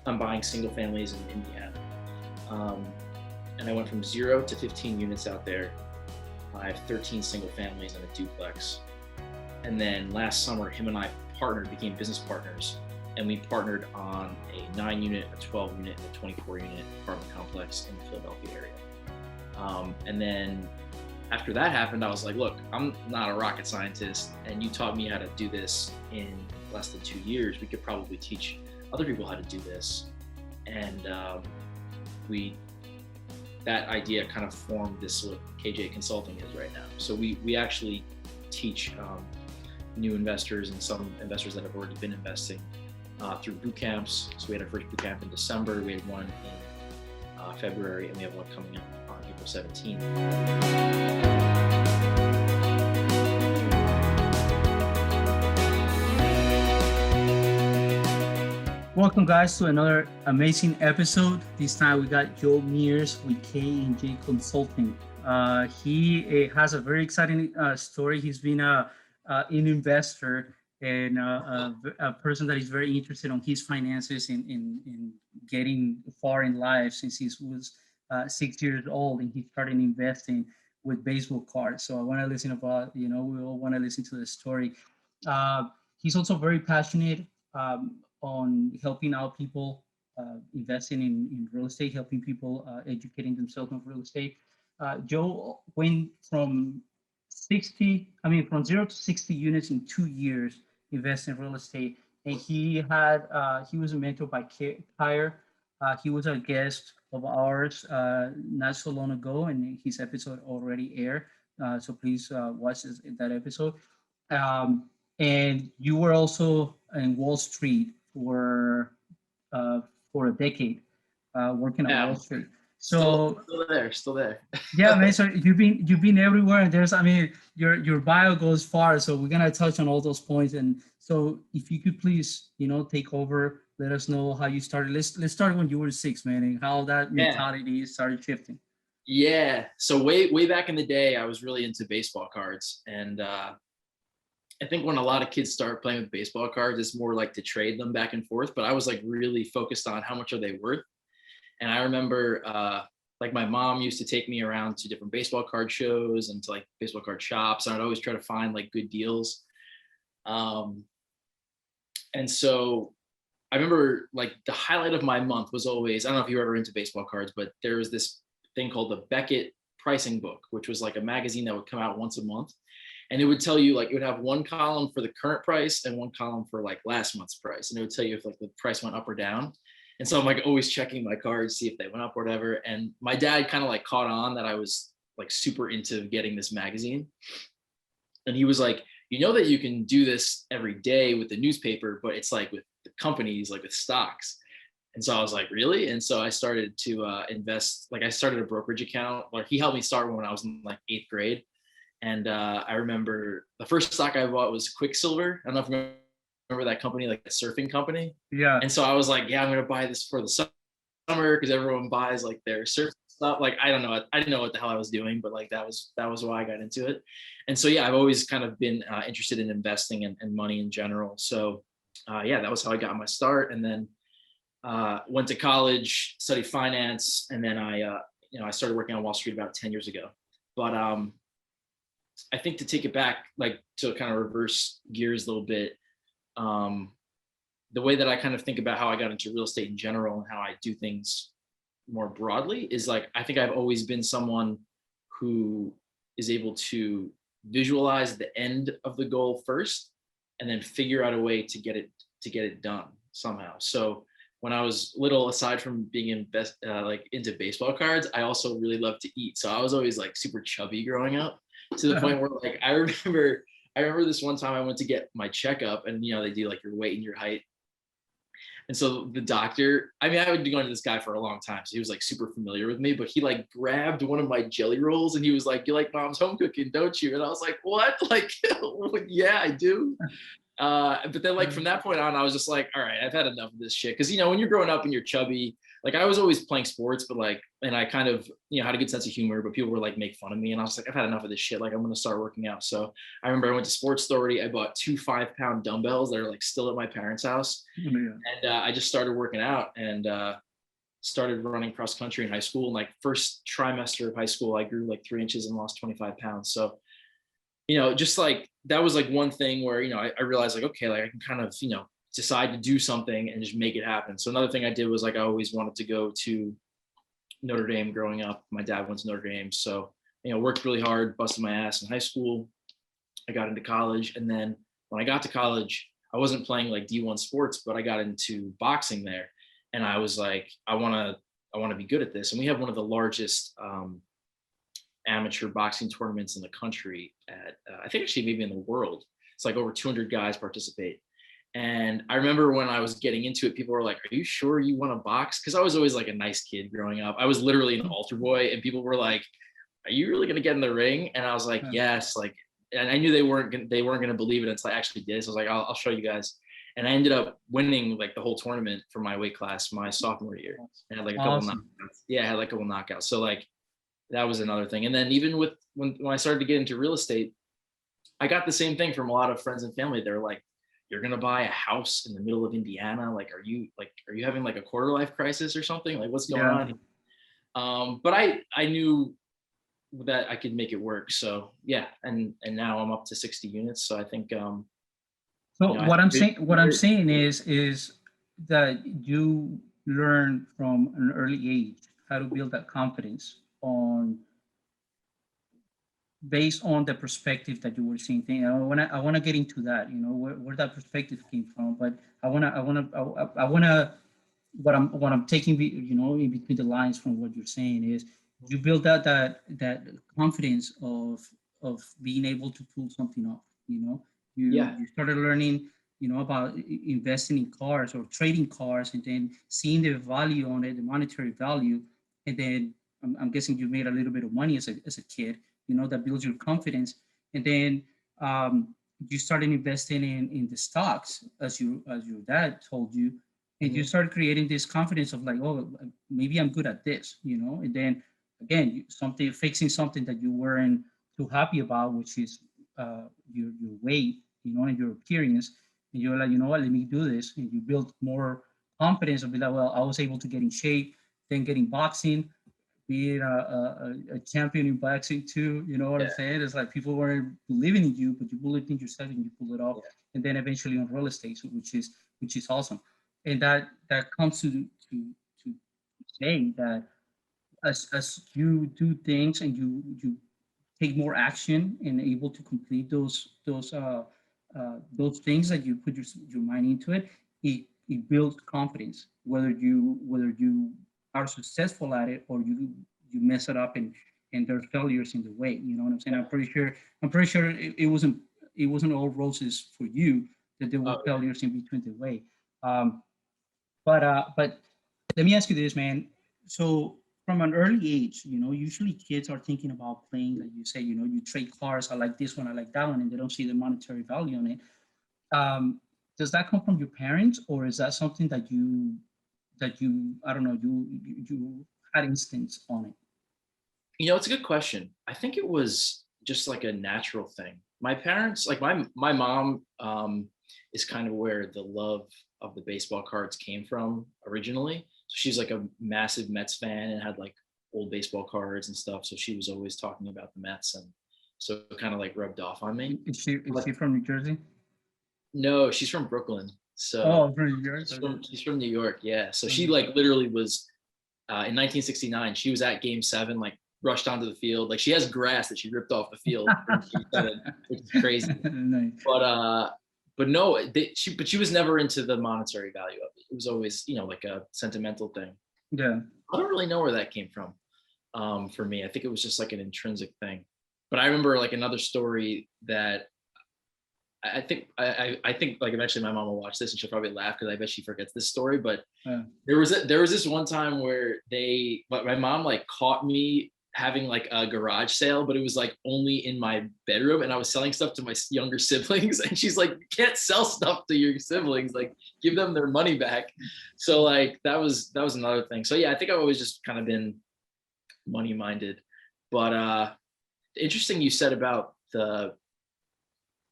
I'm buying single families in Indiana. And I went from 0 to 15 units out there. I have 13 single families and a duplex. And then last summer, him and I partnered, became business partners, and we partnered on a 9-unit, a 12-unit, and a 24-unit apartment complex in the Philadelphia area. And then after that happened, I was like, look, I'm not a rocket scientist, and you taught me how to do this in less than 2 years. We could probably teach other people how to do this. And that idea kind of formed this what KAYJAY Consulting is right now. So we actually teach new investors and some investors that have already been investing through boot camps. So we had our first boot camp in December, we had one in February, and we have one coming up on April 17th. Welcome guys to another amazing episode. This time we got Joe Meares with KAYJAY Consulting. He has a very exciting story. He's been an investor and a person that is very interested on his finances in getting far in life since he was 6 years old and he started investing with baseball cards. So I want to listen about, we all want to listen to the story. He's also very passionate on helping out people investing in real estate, helping people educating themselves on real estate. Joe went from 0 to 60 units in 2 years investing in real estate. And he was a mentor by KAYJAY. He was a guest of ours not so long ago, and his episode already aired. So please watch that episode. And you were also in Wall Street for a decade, working on Wall Street. So still there. Yeah, man. So you've been everywhere, and your bio goes far. So we're gonna touch on all those points. And so if you could please, take over, let us know how you started. Let's start when you were 6, man, and how that mentality started shifting. Yeah. So way back in the day, I was really into baseball cards, and I think when a lot of kids start playing with baseball cards, it's more like to trade them back and forth. But I was like really focused on how much are they worth. And I remember like my mom used to take me around to different baseball card shows and to like baseball card shops. And I'd always try to find like good deals. And so I remember like the highlight of my month was always, I don't know if you were ever into baseball cards, but there was this thing called the Beckett Pricing Book, which was like a magazine that would come out once a month. And it would tell you, like, it would have one column for the current price and one column for like last month's price. And it would tell you if like the price went up or down. And so I'm like always checking my cards, see if they went up or whatever. And my dad kind of like caught on that I was like super into getting this magazine. And he was like, you know that you can do this every day with the newspaper, but it's like with the companies, like with stocks. And so I was like, really? And so I started to invest. Like I started a brokerage account. Like he helped me start when I was in like 8th grade. And I remember the first stock I bought was Quicksilver. I don't know if you remember that company, like a surfing company. Yeah. And so I was like, yeah, I'm going to buy this for the summer because everyone buys like their surf stuff. Like, I don't know. I didn't know what the hell I was doing, but like that was why I got into it. And so, yeah, I've always kind of been interested in investing and money in general. So yeah, that was how I got my start. And then went to college, studied finance. And then I started working on Wall Street about 10 years ago. But I think to take it back, like to kind of reverse gears a little bit, the way that I kind of think about how I got into real estate in general and how I do things more broadly is like, I think I've always been someone who is able to visualize the end of the goal first and then figure out a way to get it done somehow. So when I was little, aside from being into baseball cards, I also really loved to eat. So I was always like super chubby growing up, to the point where like I remember this one time I went to get my checkup, and they do like your weight and your height. And so the doctor, I had been going to this guy for a long time, so he was like super familiar with me, but he like grabbed one of my jelly rolls and he was like, "You like mom's home cooking, don't you?" And I was like, "What?" Like, yeah, I do. But then like from that point on, I was just like, all right, I've had enough of this shit. Cause when you're growing up and you're chubby, like I was always playing sports, but like, and I kind of, had a good sense of humor, but people were like make fun of me. And I was like, I've had enough of this shit. Like I'm going to start working out. So I remember I went to Sports Authority. I bought 2 5-pound dumbbells that are like still at my parents' house. Yeah. And I just started working out and started running cross country in high school. And like first trimester of high school, I grew like 3 inches and lost 25 pounds. So, just like, that was like one thing where, I realized like, okay, like I can kind of, decide to do something and just make it happen. So another thing I did was like, I always wanted to go to Notre Dame growing up. My dad went to Notre Dame. So, worked really hard, busted my ass in high school. I got into college. And then when I got to college, I wasn't playing like D1 sports, but I got into boxing there. And I was like, I want to be good at this. And we have one of the largest amateur boxing tournaments in the country at, I think actually maybe in the world. It's like over 200 guys participate. And I remember when I was getting into it, people were like, are you sure you want to box? Because I was always like a nice kid growing up. I was literally an altar boy, and people were like, are you really going to get in the ring? And I was like, yes. Like, and I knew they weren't going to believe it until I actually did. So I was like, I'll show you guys. And I ended up winning like the whole tournament for my weight class my sophomore year. And I had like a couple knockouts. Yeah, I had like a couple knockouts. So like that was another thing. And then even with when I started to get into real estate, I got the same thing from a lot of friends and family. They're like, you're going to buy a house in the middle of Indiana. Like, are you having like a quarter life crisis or something? Like what's going on? But I knew that I could make it work. So yeah. And now I'm up to 60 units. So I think, so what I'm saying is that you learn from an early age how to build that confidence based on the perspective that you were seeing things. I want to get into that, where that perspective came from. But what I'm taking, in between the lines from what you're saying is you build out that confidence of being able to pull something off. You started learning, about investing in cars or trading cars, and then seeing the value on it, the monetary value, and then I'm guessing you made a little bit of money as a kid. That builds your confidence. And then you started investing in the stocks as your dad told you, and you started creating this confidence of like, oh, maybe I'm good at this, and then again, fixing something that you weren't too happy about, which is your weight, and your appearance. And you're like, you know what, let me do this. And you build more confidence of be like, well, I was able to get in shape, then getting boxing, being a champion in boxing too, you know what I'm saying? It's like people weren't believing in you, but you believed in yourself and you pulled it off. And then eventually on real estate, which is awesome. And that comes to say that as you do things and you take more action and able to complete those things that you put your mind into it builds confidence, whether you are successful at it or you mess it up and there's failures in the way. You know what I'm saying? I'm pretty sure it wasn't all roses for you, that there were failures in between the way. But let me ask you this, man. So from an early age, usually kids are thinking about playing, like you say, you trade cars. I like this one, I like that one, and they don't see the monetary value on it. Does that come from your parents, or is that something that you I don't know, you had instincts on it? It's a good question. I think it was just like a natural thing. My parents, like my mom, is kind of where the love of the baseball cards came from originally. So she's like a massive Mets fan and had like old baseball cards and stuff. So she was always talking about the Mets, and so it kind of like rubbed off on me. Is she from New Jersey? No, she's from Brooklyn. So from New York. She's from New York. Yeah. So she like literally was in 1969. She was at Game 7, like rushed onto the field. Like she has grass that she ripped off the field, which is crazy. Nice. But no, she was never into the monetary value of it. It was always, like a sentimental thing. Yeah. I don't really know where that came from. For me, I think it was just like an intrinsic thing. But I remember like another story that I think like eventually my mom will watch this and she'll probably laugh because I bet she forgets this story. But there was this one time where my mom like caught me having like a garage sale, but it was like only in my bedroom, and I was selling stuff to my younger siblings, and she's like, you can't sell stuff to your siblings, like give them their money back. So like that was another thing. So yeah, I think I've always just kind of been money minded. But interesting you said about the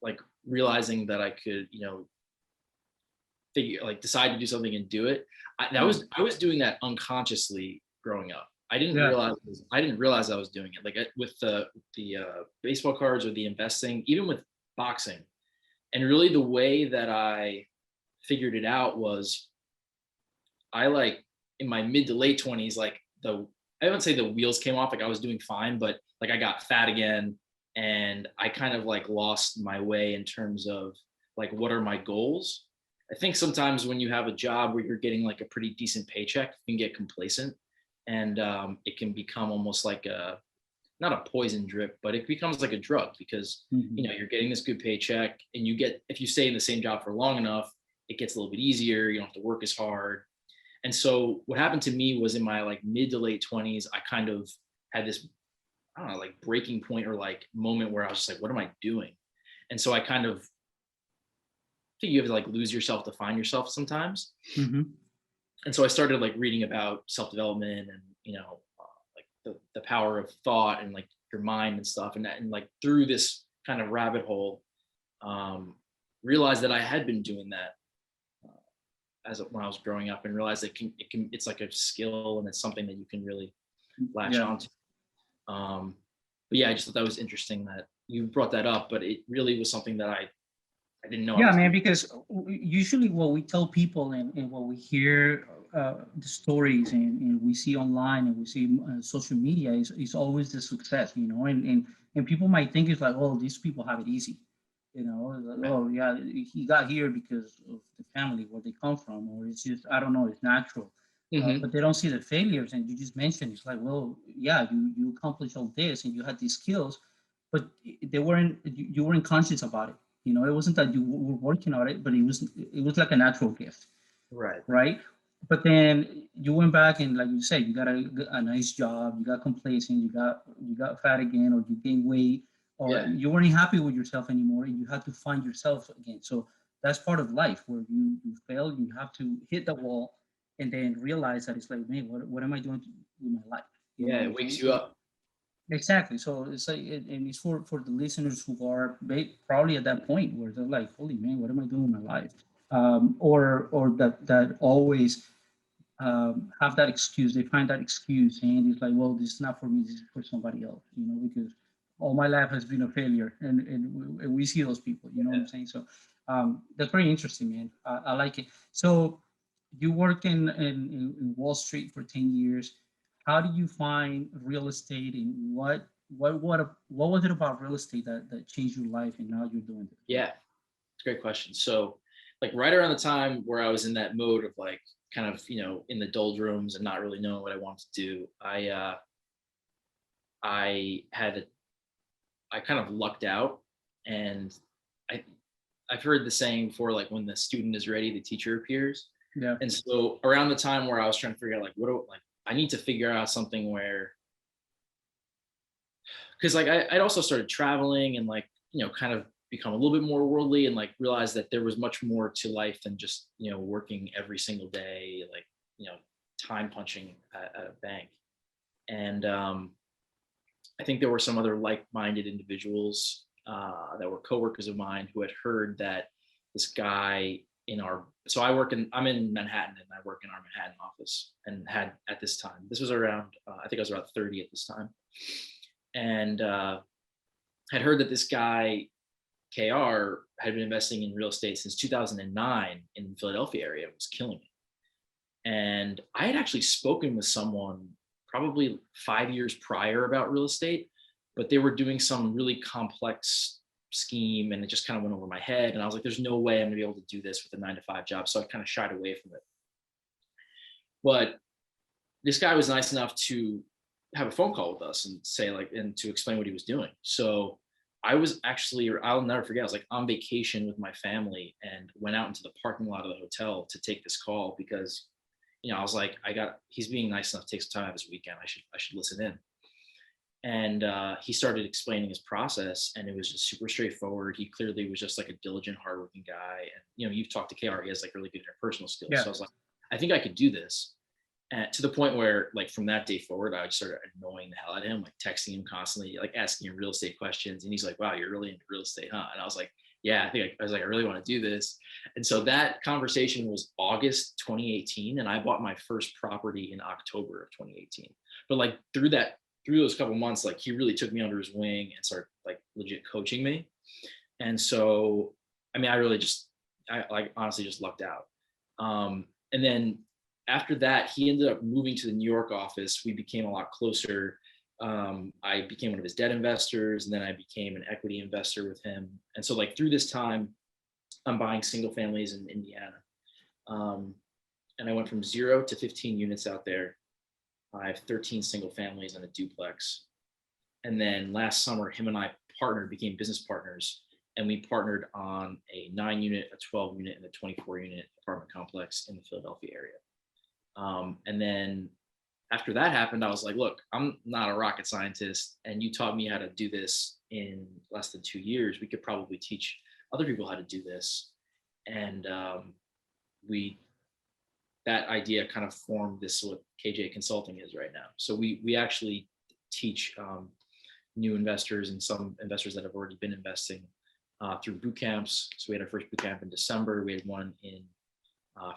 like realizing that I could, figure like decide to do something and do it. I was doing that unconsciously growing up. Yeah. I didn't realize I was doing it. Like with the baseball cards or the investing, even with boxing. And really the way that I figured it out was I like in my mid to late 20s, like I wouldn't say the wheels came off, like I was doing fine, but like I got fat again, and I kind of like lost my way in terms of like what are my goals. I think sometimes when you have a job where you're getting like a pretty decent paycheck, you can get complacent, and it can become almost like a not a poison drip, but it becomes like a drug because Mhm. you're getting this good paycheck, and you get if you stay in the same job for long enough, it gets a little bit easier. You don't have to work as hard. And so what happened to me was in my like mid to late 20s, I kind of had this, I don't know, like breaking point or like moment where I was just like, what am I doing? And so I kind of think you have to like lose yourself to find yourself sometimes. Mhm. And so I started like reading about self-development and, like the power of thought and like your mind and stuff. And that, and like through this kind of rabbit hole, um, realized that I had been doing that when I was growing up, and realized it's like a skill, and it's something that you can really latch Yeah. onto. Um, but yeah, I just thought that was interesting that you brought that up, but it really was something that I didn't know I Yeah, was man, doing. because usually what we tell people and what we hear the stories and we see online and we see social media is always the success, and people might think it's like, oh, these people have it easy, it's like, Right. oh, yeah, he got here because of the family where they come from, or it's just, I don't know, it's natural. Hmm. But they don't see the failures, and you just mentioned it's like, well, yeah, you accomplished all this and you had these skills, but they weren't you weren't conscious about it. It wasn't that you were working on it, but it was like a natural gift, Right. right? But then you went back and, like you said, you got a nice job, you got complacent, you got fat again, or you gained weight, or Yeah. you weren't happy with yourself anymore, and you had to find yourself again. So that's part of life where you fail, you have to hit the wall, and then realize that it's like, man, what am I doing with my life? You know Yeah. what It I'm wakes saying? you up. Exactly. So it's like, and it's for the listeners who are probably at that point where they're like, "Holy man, what am I doing with my life?" Or that always have that excuse. They find that excuse, and it's like, "Well, this is not for me. This is for somebody else." Because all my life has been a failure, and we see those people. You know what Yeah. I'm saying? So that's very interesting, man. I like it. So you worked in Wall Street for 10 years. How do you find real estate, and what was it about real estate that changed your life, and now you're doing this? Yeah. It's a great question. So, like right around the time where I was in that mode of like kind of in the doldrums and not really knowing what I wanted to do, I had I kind of lucked out, and I I've heard the saying before, like when the student is ready, the teacher appears. Yeah. And so around the time where I was trying to figure out like like I need to figure out something where, because like I'd also started traveling and like kind of become a little bit more worldly, and like realized that there was much more to life than just working every single day, like you know time punching at a bank. And I think there were some other like-minded individuals that were coworkers of mine who had heard that this guy in our so I'm in Manhattan, and I work in our Manhattan office, and had at this time, this was around I think I was about 30 at this time, and had heard that this guy KR had been investing in real estate since 2009 in the Philadelphia area, was killing it. And I had actually spoken with someone probably 5 years prior about real estate, but they were doing some really complex scheme, and it just kind of went over my head. And I was like, there's no way I'm gonna be able to do this with a 9 to 5 job. So I kind of shied away from it. But this guy was nice enough to have a phone call with us and say like, and to explain what he was doing. So I was actually, I'll never forget, I was like on vacation with my family and went out into the parking lot of the hotel to take this call because, I was like, he's being nice enough to take some time out of his weekend. I should listen in. And he started explaining his process, and it was just super straightforward. He clearly was just like a diligent, hardworking guy. And you've talked to KR, he has like really good interpersonal skills. Yeah. So I was like, I think I could do this. And to the point where, like, from that day forward, I started annoying the hell out of him, like texting him constantly, like asking him real estate questions. And he's like, "Wow, you're really into real estate, huh?" And I was like, "Yeah, I was like, I really want to do this." And so that conversation was August 2018, and I bought my first property in October of 2018. But like through those couple months, like he really took me under his wing and started like legit coaching me. And so, I mean, I like honestly just lucked out. And then after that, he ended up moving to the New York office. We became a lot closer. I became one of his debt investors, and then I became an equity investor with him. And so, like, through this time, I'm buying single families in Indiana. And I went from 0 to 15 units out there. I have 13 single families and a duplex. And then last summer, him and I became business partners, and we partnered on a 9-unit, a 12-unit, and a 24-unit apartment complex in the Philadelphia area. And then after that happened, I was like, look, I'm not a rocket scientist, and you taught me how to do this in less than 2 years. We could probably teach other people how to do this. And that idea kind of formed this, what KAYJAY Consulting is right now. So we actually teach new investors and some investors that have already been investing through boot camps. So we had our first boot camp in December. We had one in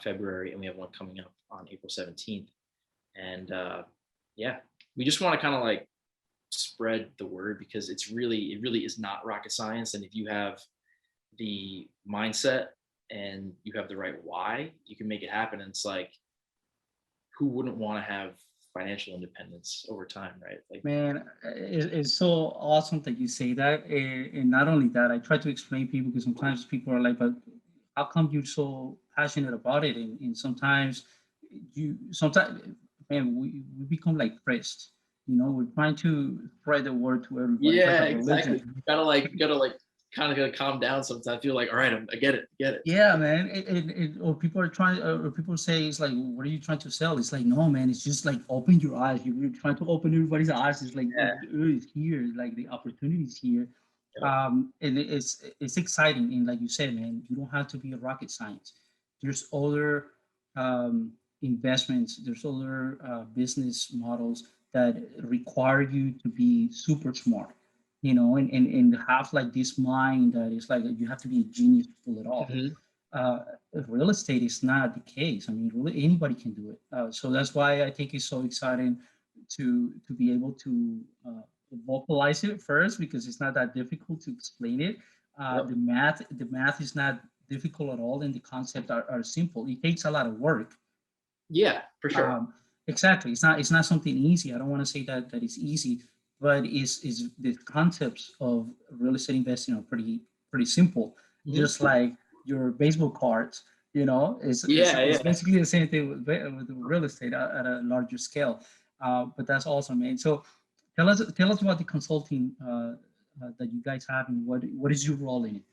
February, and we have one coming up on April 17th. And yeah, we just want to kind of like spread the word, because it really is not rocket science. And if you have the mindset and you have the right why, you can make it happen. And it's like, who wouldn't want to have financial independence over time, right? Like, Man, it's so awesome that you say that. And not only that, I try to explain people, because sometimes people are like, but how come you're so passionate about it? And sometimes man, we become like priests. We're trying to spread the word to everybody. It's like yeah, a exactly. religion. You gotta like kind of gotta calm down sometimes. Feel like, all right, I get it. Yeah, man. Or people are trying, or people say, it's like, what are you trying to sell? It's like, no, man. It's just like, open your eyes. You're trying to open everybody's eyes. It's like, Yeah. it's here. Like, the opportunity is here. Yeah. And it's exciting. And like you said, man, you don't have to be a rocket science. There's other investments. There's other business models that require you to be super smart, and have like this mind that is like, you have to be a genius to pull it off. Mhm. uh, Real estate is not the case. I mean, really anybody can do it. So that's why I think it's so exciting to be able to vocalize it first, because it's not that difficult to explain it. Yep. The math is not difficult at all, and the concepts are simple. It takes a lot of work. Yeah, for sure. Exactly. It's not something easy. I don't want to say that it's easy, but is the concepts of real estate investing are pretty simple. Mhm. Just like your baseball cards, it's Yeah. basically the same thing with real estate at a larger scale. But that's awesome, man. So tell us about the consulting that you guys have, and what is your role in it?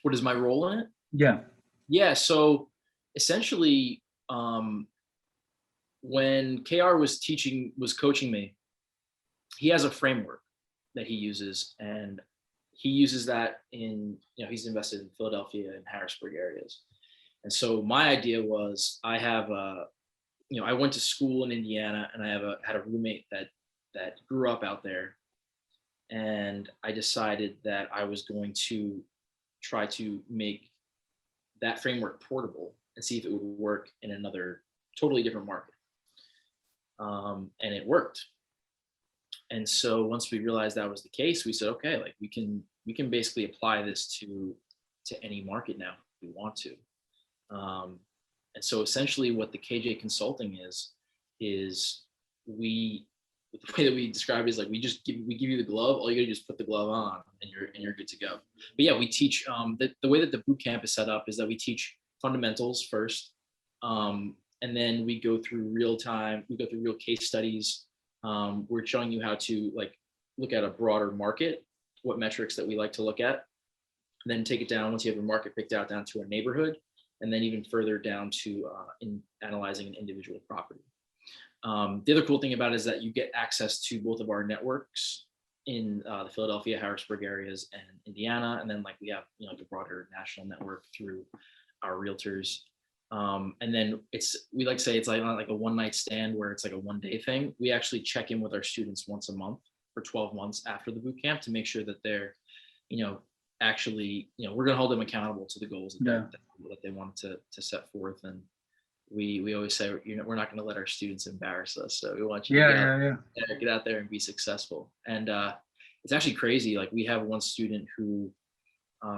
What is my role in it? Yeah. Yeah. So essentially, um, when KR was coaching me, he has a framework that he uses, and he uses that in, he's invested in Philadelphia and Harrisburg areas. And so my idea was, I went to school in Indiana, and I had a roommate that grew up out there. And I decided that I was going to try to make that framework portable and see if it would work in another totally different market. And it worked. And so once we realized that was the case, we said, okay, like we can basically apply this to any market now if we want to. And so essentially what the KAYJAY Consulting is we, the way that we describe it is like, we give you the glove. All you gotta do is put the glove on, and you're good to go. But yeah, we teach, the way that the boot camp is set up is that we teach fundamentals first. And then we go through real case studies. We're showing you how to like look at a broader market, what metrics that we like to look at, and then take it down, once you have a market picked out, down to a neighborhood, and then even further down to in analyzing an individual property. The other cool thing about it is that you get access to both of our networks in the Philadelphia, Harrisburg areas, and Indiana, and then like we have the broader national network through our realtors. And then we like to say it's like not like a one night stand where it's like a 1 day thing. We actually check in with our students once a month for 12 months after the boot camp to make sure that they're, actually, we're going to hold them accountable to the goals that they want to set forth. And we always say, we're not going to let our students embarrass us. So we want you to get out there and be successful. And it's actually crazy. Like we have one student who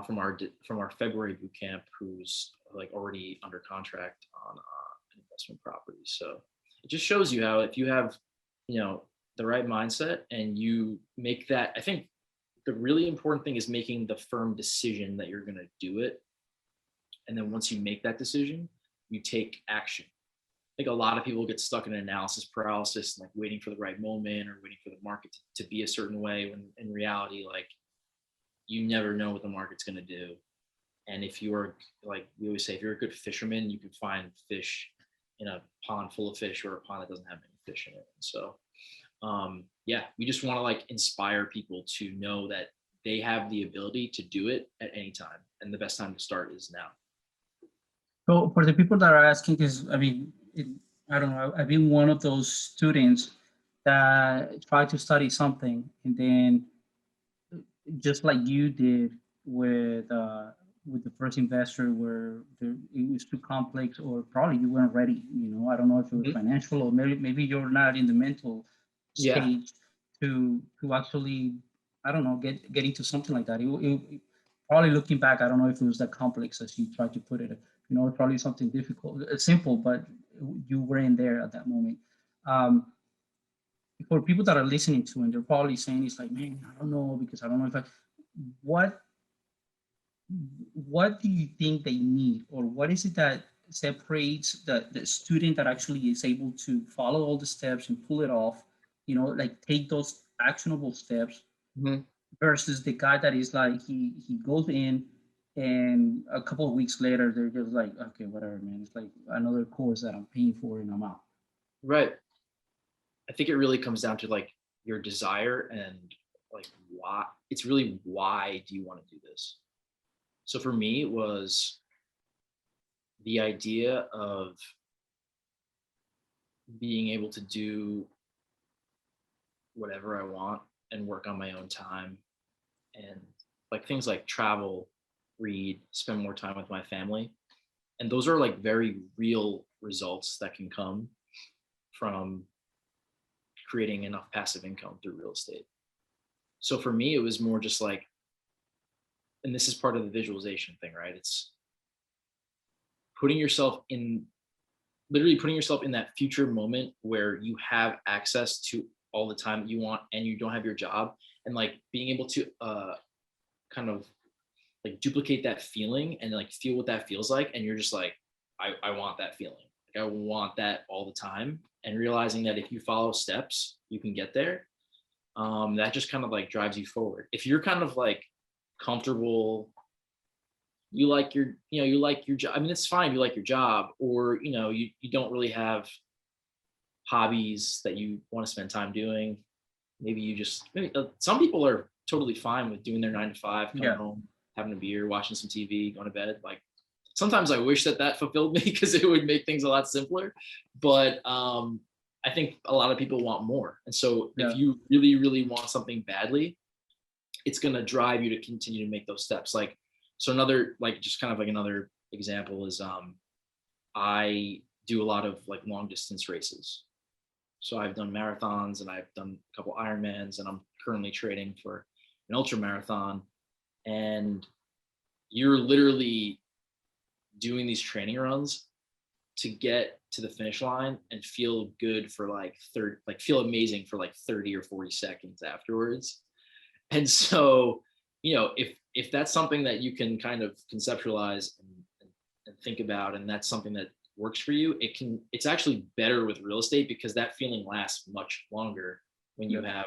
from our February boot camp who's like already under contract on an investment property. So it just shows you how if you have the right mindset and you make that, I think the really important thing is making the firm decision that you're going to do it. And then once you make that decision, you take action. I think a lot of people get stuck in analysis paralysis, like waiting for the right moment or waiting for the market to be a certain way, when in reality, like you never know what the market's going to do. And if you are, like we always say, if you're a good fisherman, you can find fish in a pond full of fish or a pond that doesn't have any fish in it. And so, we just want to like inspire people to know that they have the ability to do it at any time. And the best time to start is now. So for the people that are asking, because I mean, I don't know, I've been one of those students that try to study something and then just like you did with the first investor, where it was too complex, or probably you weren't ready. I don't know if it was financial, or maybe you're not in the mental stage to actually, I don't know, get into something like that. It probably looking back, I don't know if it was that complex as you tried to put it. Probably something difficult, simple, but you weren't there at that moment. For people that are listening to, and they're probably saying, it's like, man, I don't know, because I don't know if what do you think they need, or what is it that separates the student that actually is able to follow all the steps and pull it off, like take those actionable steps, versus the guy that is like, he goes in and a couple of weeks later they're just like, okay, whatever, man, it's like another course that I'm paying for and I'm out. Right. I think it really comes down to like your desire and like why. It's really, why do you want to do this? So for me, it was the idea of being able to do whatever I want and work on my own time, and like things like travel, read, spend more time with my family. And those are like very real results that can come from creating enough passive income through real estate. So for me, it was more just like, and this is part of the visualization thing, right? It's literally putting yourself in that future moment where you have access to all the time that you want and you don't have your job, and like being able to kind of like duplicate that feeling and like feel what that feels like. And you're just like, I want that feeling. Like I want that all the time. And realizing that if you follow steps, you can get there. That just kind of like drives you forward. If you're kind of like comfortable, you like your job. I mean, it's fine if you like your job, or, you don't really have hobbies that you want to spend time doing. Maybe some people are totally fine with doing their 9 to 5, coming home, having a beer, watching some TV, going to bed. Like sometimes I wish that fulfilled me because it would make things a lot simpler. But I think a lot of people want more. And so if you really, really want something badly, it's going to drive you to continue to make those steps. Like, so another, like, just kind of like another example is I do a lot of like long distance races. So I've done marathons and I've done a couple Ironmans, and I'm currently training for an ultra marathon. And you're literally doing these training runs to get to the finish line and feel good for feel amazing for like 30 or 40 seconds afterwards. And so, if that's something that you can kind of conceptualize and think about, and that's something that works for you, it's actually better with real estate, because that feeling lasts much longer when you have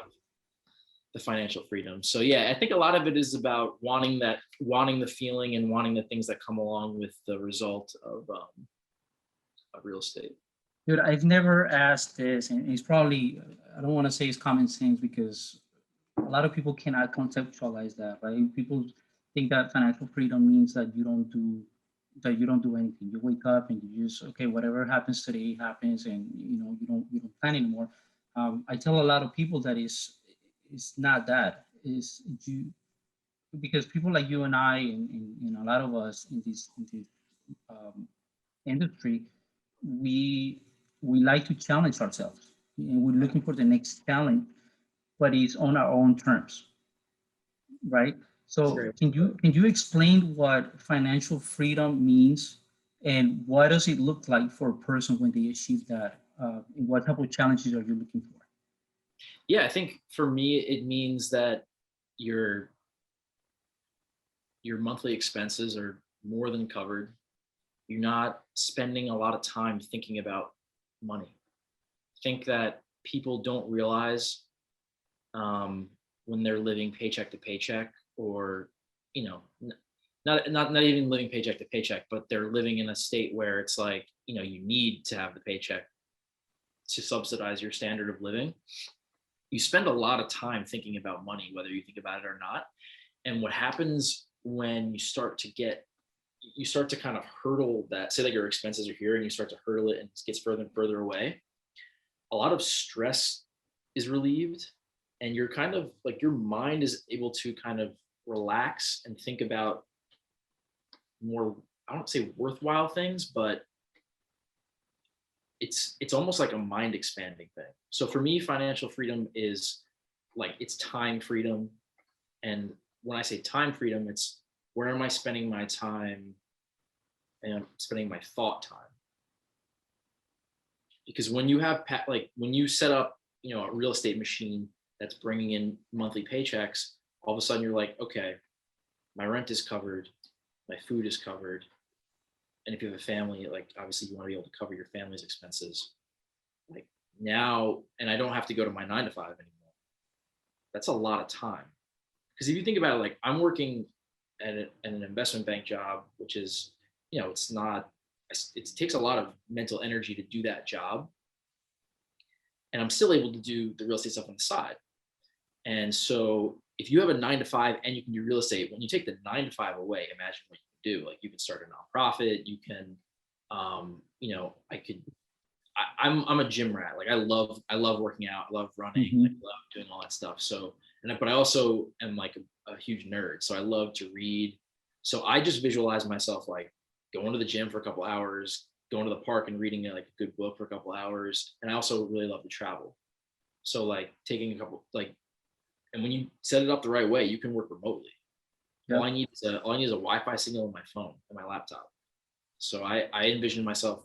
the financial freedom. So I think a lot of it is about wanting the feeling and wanting the things that come along with the result of real estate. Dude, I've never asked this, and it's probably, I don't want to say it's common sense because a lot of people cannot conceptualize that, right? People think that financial freedom means that you don't do anything. You wake up and you just, okay, whatever happens today happens, and you don't plan anymore. I tell a lot of people that is not that. Is you Because people like you and I, and a lot of us in this um, industry, we we like to challenge ourselves, and we're looking for the next challenge, but it's on our own terms, right? It's So great. can you explain what financial freedom means, and what does it look like for a person when they achieve that? And what type of challenges are you looking for? Yeah, I think for me it means that your your monthly expenses are more than covered. You're not spending a lot of time thinking about money. I think that people don't realize um, when they're living paycheck to paycheck, or you know, not even living paycheck to paycheck, but they're living in a state where it's like, you need to have the paycheck to subsidize your standard of living. You spend a lot of time thinking about money, whether you think about it or not. And what happens when you start to kind of hurdle that, say that your expenses are here and you start to hurdle it and it gets further and further away, a lot of stress is relieved, and you're kind of like, your mind is able to kind of relax and think about more, I don't say worthwhile things, but it's almost like a mind expanding thing. So for me, financial freedom is like, it's time freedom. And when I say time freedom, it's where am I spending my time, and I'm spending my thought time. Because when you have like when you set up, a real estate machine that's bringing in monthly paychecks, all of a sudden you're like, okay, my rent is covered, my food is covered, and if you have a family, like obviously you want to be able to cover your family's expenses. Like now, and I don't have to go to my 9 to 5 anymore. That's a lot of time. Because if you think about it, like I'm working at an investment bank job, which is, it's not, it takes a lot of mental energy to do that job. And I'm still able to do the real estate stuff on the side. And so if you have a 9 to 5 and you can do real estate, when you take the 9 to 5 away, imagine what you can do. Like you can start a nonprofit, you can, I could, I'm a gym rat. Like I love working out, I love running, Mm-hmm. I love doing all that stuff. So, but I also am like a huge nerd. So I love to read. So I just visualize myself like going to the gym for a couple hours, going to the park and reading like a good book for a couple hours. And I also really love to travel. So like taking a couple, like, and when you set it up the right way, you can work remotely. Yeah. All I need is a Wi-Fi signal on my phone and my laptop. So I envision myself,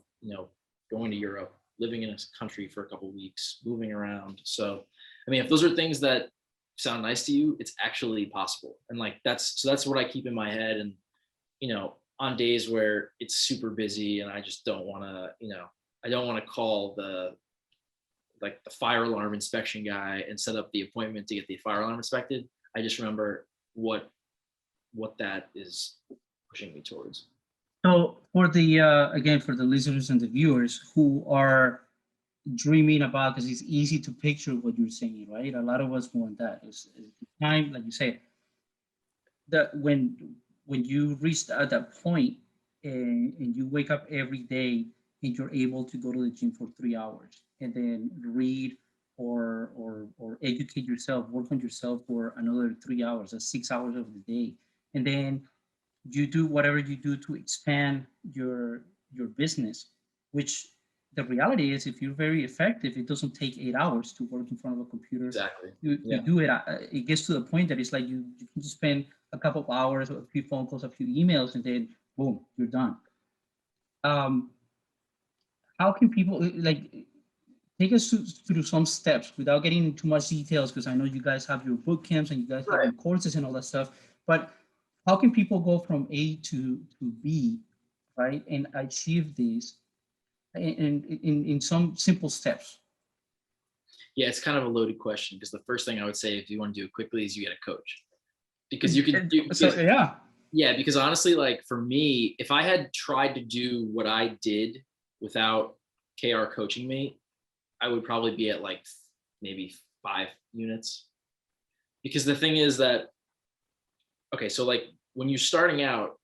going to Europe, living in a country for a couple of weeks, moving around. So, I mean, if those are things that sound nice to you, it's actually possible. And like, that's what I keep in my head. And, on days where it's super busy and I just don't want to, I don't want to call the fire alarm inspection guy and set up the appointment to get the fire alarm inspected. I just remember what that is pushing me towards. So for the again, for the listeners and the viewers who are dreaming about, because it's easy to picture what you're saying, right? A lot of us want that. It's time, like you say, that when you reach that point, and you wake up every day and you're able to go to the gym for 3 hours and then read or educate yourself, work on yourself for another 3 hours, that's 6 hours of the day, and then you do whatever you do to expand your business, which the reality is, if you're very effective, it doesn't take 8 hours to work in front of a computer. Exactly. You Yeah. do it, it gets to the point that it's like you can just spend a couple of hours, a few phone calls, a few emails, and then boom, you're done. um how can people like take us through some steps without getting into too much details, because I know you guys have your boot camps and you guys have Right. your courses and all that stuff, but how can people go from A to B, right, and achieve these in some simple steps? Yeah, it's kind of a loaded question, because the first thing I would say if you want to do it quickly is you get a coach, because you could do, So yeah. yeah, because honestly, like for me, if I had tried to do what I did without KR coaching me, I would probably be at like maybe 5 units. Because the thing is that, okay, so like when you're starting out,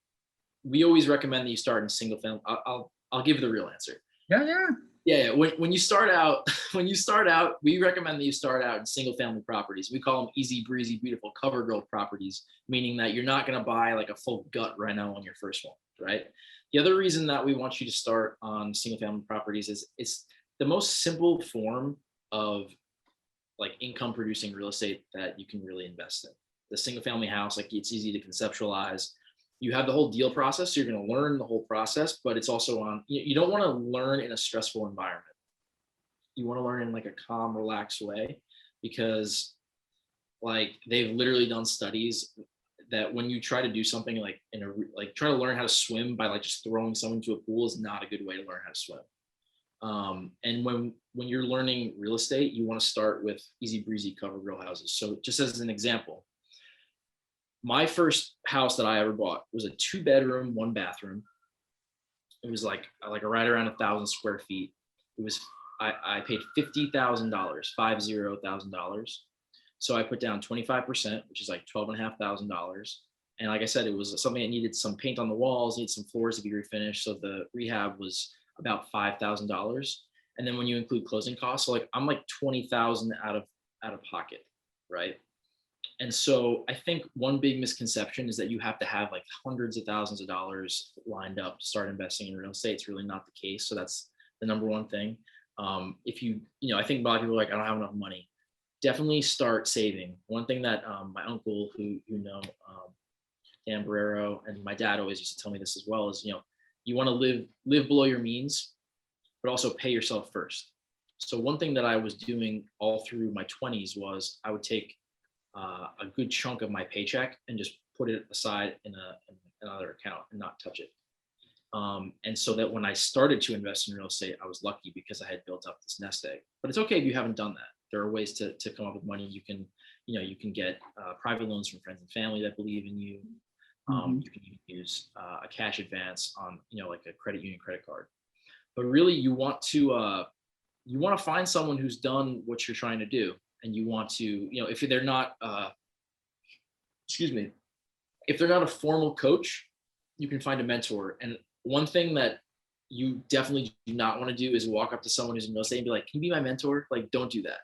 we always recommend that you start in single family. I'll give you the real answer. Yeah. Yeah. When you start out, we recommend that you start out in single family properties. We call them easy breezy, beautiful cover girl properties, meaning that you're not going to buy like a full gut right now on your first one, right? The other reason that we want you to start on single family properties is it's the most simple form of like income producing real estate that you can really invest in. The single family house, like it's easy to conceptualize. You have the whole deal process, so you're going to learn the whole process, but it's also on, you don't want to learn in a stressful environment. You want to learn in like a calm, relaxed way, because like they've literally done studies that when you try to do something like try to learn how to swim by like just throwing someone into a pool is not a good way to learn how to swim. And when you're learning real estate, you want to start with easy breezy cover girl houses. So just as an example, my first house that I ever bought was a 2-bedroom, 1-bathroom. It was like right around 1,000 square feet. It was, I paid $50,000, $50,000. So I put down 25%, which is like $12,500. And like I said, it was something that needed some paint on the walls, needed some floors to be refinished. So the rehab was about $5,000. And then when you include closing costs, so like I'm like 20,000 out of pocket, right? And so I think one big misconception is that you have to have like hundreds of thousands of dollars lined up to start investing in real estate. It's really not the case. So that's the number one thing. If I think a lot of people are like, I don't have enough money. Definitely start saving. One thing that my uncle, who Dan Barrero, and my dad always used to tell me this as well, is you want to live below your means, but also pay yourself first. So one thing that I was doing all through my 20s was I would take a good chunk of my paycheck and just put it aside in another account and not touch it. And so that when I started to invest in real estate, I was lucky because I had built up this nest egg. But it's okay if you haven't done that. There are ways to come up with money. You can get private loans from friends and family that believe in you. You can use a cash advance on like a credit union credit card. But really, you want to find someone who's done what you're trying to do, and you want to if they're not if they're not a formal coach, you can find a mentor. And one thing that you definitely do not want to do is walk up to someone who's in real estate and be like, "Can you be my mentor?" Like, don't do that.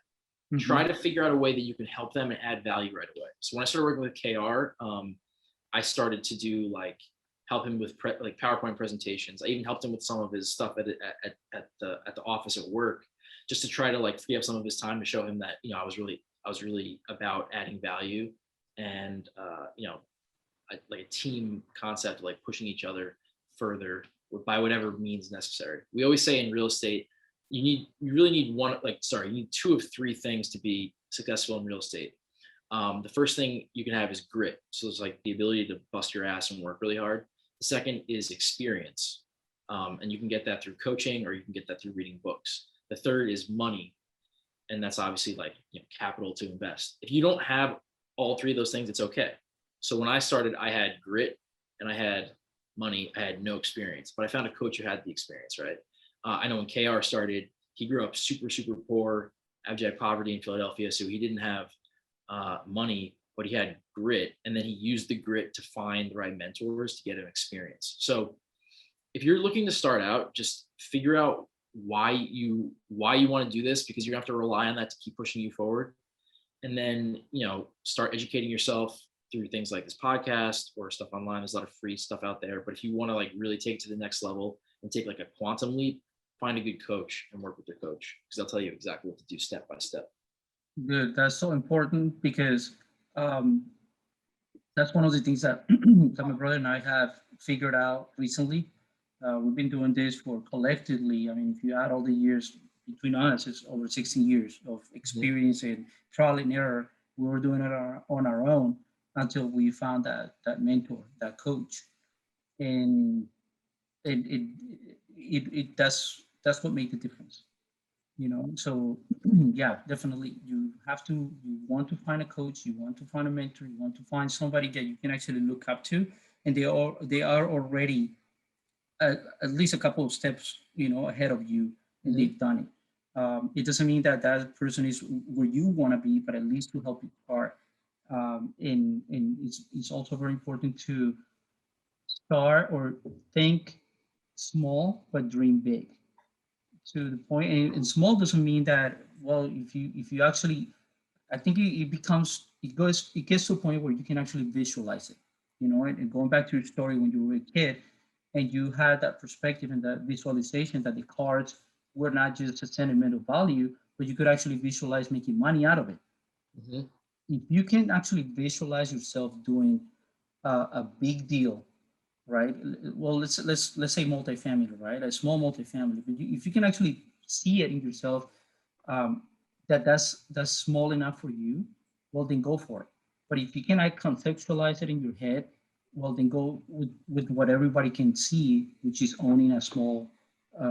Try to figure out a way that you can help them and add value right away. So when I started working with KR, I started to do help him with PowerPoint presentations. I even helped him with some of his stuff at the office at work, just to try to free up some of his time to show him that I was really about adding value, and like a team concept, like pushing each other further by whatever means necessary. We always say in real estate, you really need you need 2 of 3 things to be successful in real estate. The first thing you can have is grit. So it's like the ability to bust your ass and work really hard. The second is experience. And you can get that through coaching, or you can get that through reading books. The third is money. And that's obviously capital to invest. If you don't have all 3 of those things, it's okay. So when I started, I had grit and I had money. I had no experience, but I found a coach who had the experience, right? I know when KR started, he grew up super, super poor, abject poverty in Philadelphia. So he didn't have money, but he had grit. And then he used the grit to find the right mentors to get him experience. So if you're looking to start out, just figure out why you want to do this, because you're gonna have to rely on that to keep pushing you forward. And then, start educating yourself through things like this podcast or stuff online. There's a lot of free stuff out there. But if you want to really take it to the next level and take a quantum leap, find a good coach and work with your coach, because they'll tell you exactly what to do step by step. Good. That's so important, because that's one of the things that, that my brother and I have figured out recently. We've been doing this for collectively. I mean, if you add all the years between us, it's over 16 years of experience and trial and error. We were doing it on our own until we found that mentor, that coach, and that's what made the difference. So yeah, definitely you want to find a coach, you want to find a mentor, you want to find somebody that you can actually look up to, and they are already at least a couple of steps ahead of you, and they've done it. It doesn't mean that that person is where you want to be, but at least to help you start. And it's also very important to start or think small but dream big. To the point, and small doesn't mean that, well, if you actually, I think it becomes, it gets to a point where you can actually visualize it, and going back to your story when you were a kid and you had that perspective and that visualization that the cards were not just a sentimental value, but you could actually visualize making money out of it. Mm-hmm. If you can actually visualize yourself doing a big deal, right? Well, let's say multifamily, right? A small multifamily, but if you can actually see it in yourself, um, that's small enough for you, well then go for it. But if you cannot conceptualize it in your head, well then go with what everybody can see, which is owning a small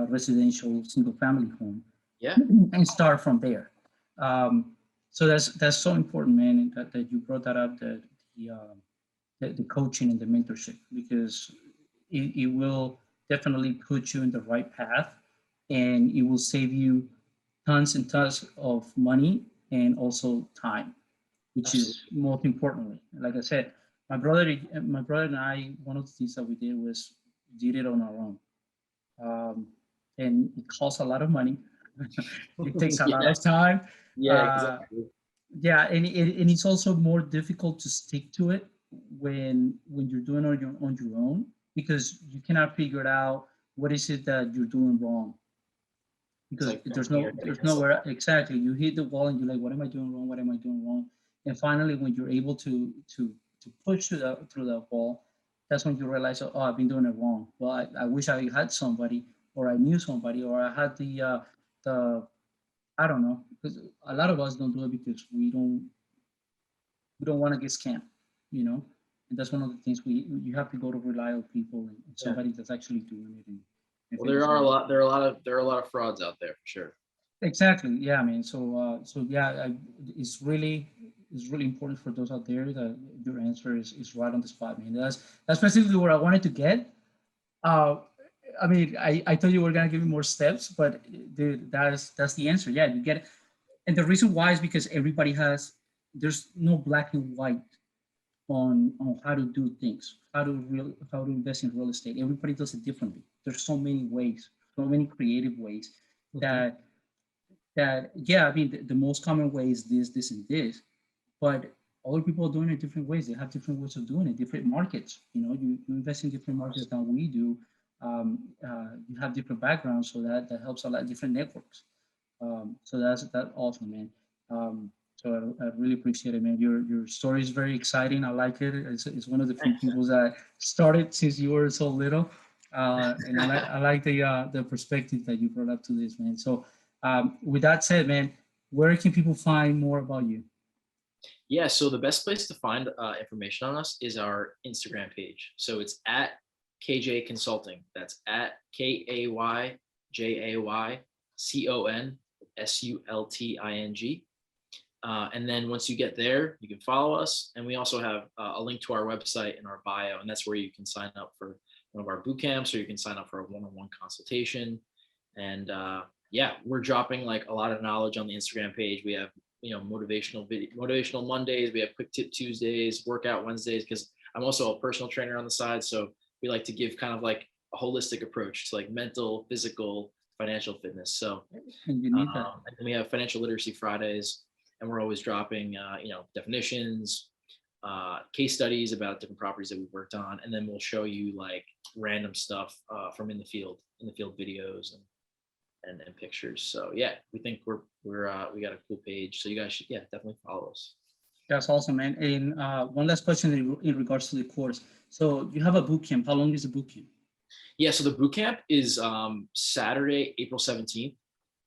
residential single family home, Yeah. and start from there. Um, so that's so important, man, that you brought that up, the, um, the coaching and the mentorship, because it will definitely put you in the right path, and it will save you tons and tons of money and also time, which Absolutely. is most importantly. Like I said, my brother and I, one of the things that we did was did it on our own, and it costs a lot of money. It takes a lot Yeah. of time. Yeah. Uh, Exactly. yeah, and it's also more difficult to stick to it when you're doing it on your own, because you cannot figure out what is it that you're doing wrong, It's because like there's you're there's yourself nowhere up. exactly. You hit the wall and you're like, what am I doing wrong? What am I doing wrong? And finally, when you're able to push through that wall, that's when you realize, oh, I've been doing it wrong. Well, I wish I had somebody, or I knew somebody, or I had the I don't know, because a lot of us don't do it because we don't want to get scammed, you know. And that's one of the things you have to go to reliable people, and Yeah. somebody that's actually doing it, and Well, there figures it are a out. lot. There are a lot of frauds out there for sure. Exactly. Yeah, I mean, so yeah, it's really important for those out there that your answer is right on the spot, man. That's basically where I wanted to get. Uh, I mean, I thought you were gonna give me more steps, but dude, that's the answer. Yeah, you get it. And the reason why is because there's no black and white on how to do things, how to invest in real estate. Everybody does it differently. There's so many ways, so many creative ways Mm-hmm. that yeah, I mean the most common way is this and this, but other people are doing it different ways. They have different ways of doing it, different markets. You invest in different markets than we do. You have different backgrounds, so that helps a lot, different networks. So that's awesome, man. So I really appreciate it, man. Your story is very exciting. I like it. It's one of the few Thanks. people that started since you were so little, and I like the perspective that you brought up to this, man. So with that said, man, where can people find more about you? Yeah. So the best place to find information on us is our Instagram page. So it's at KJ Consulting. That's at KAYJAYCONSULTING. And then once you get there, you can follow us. And we also have a link to our website in our bio. And that's where you can sign up for one of our boot camps, or you can sign up for a one-on-one consultation. And yeah, we're dropping like a lot of knowledge on the Instagram page. We have, motivational Mondays. We have quick tip Tuesdays, workout Wednesdays, because I'm also a personal trainer on the side. So we like to give kind of like a holistic approach to like mental, physical, financial fitness. So And you need that. and then we have financial literacy Fridays, and we're always dropping, definitions, case studies about different properties that we've worked on, and then we'll show you like random stuff from in the field videos and pictures. So yeah, we think we got a cool page, so you guys should, yeah, definitely follow us. That's awesome, man. And one last question in regards to the course. So you have a boot camp. How long is the boot camp? Yeah, so the boot camp is Saturday, April 17th,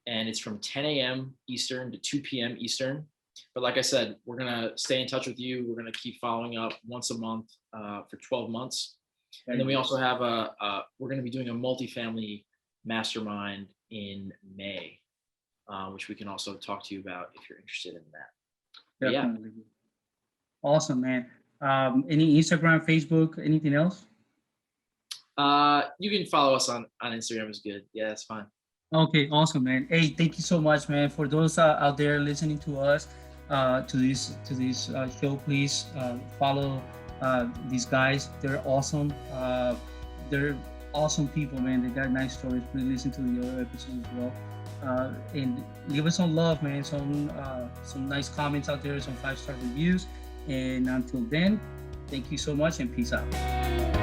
and it's from 10 a.m. Eastern to 2 p.m. Eastern. But like I said, we're gonna stay in touch with you. We're gonna keep following up once a month for 12 months, and then we also have we're gonna be doing a multifamily mastermind in May, which we can also talk to you about if you're interested in that. But yeah, Definitely. Awesome, man. Any Instagram, Facebook, anything else? you can follow us on Instagram is good. Yeah, that's fine. Okay, awesome, man. Hey, thank you so much, man. For those out there listening to us, to this show, please follow these guys. They're awesome. They're awesome people, man. They got nice stories. Please listen to the other episodes as well, and leave us some love, man. Some nice comments out there, some 5-star reviews. And until then, thank you so much, and peace out.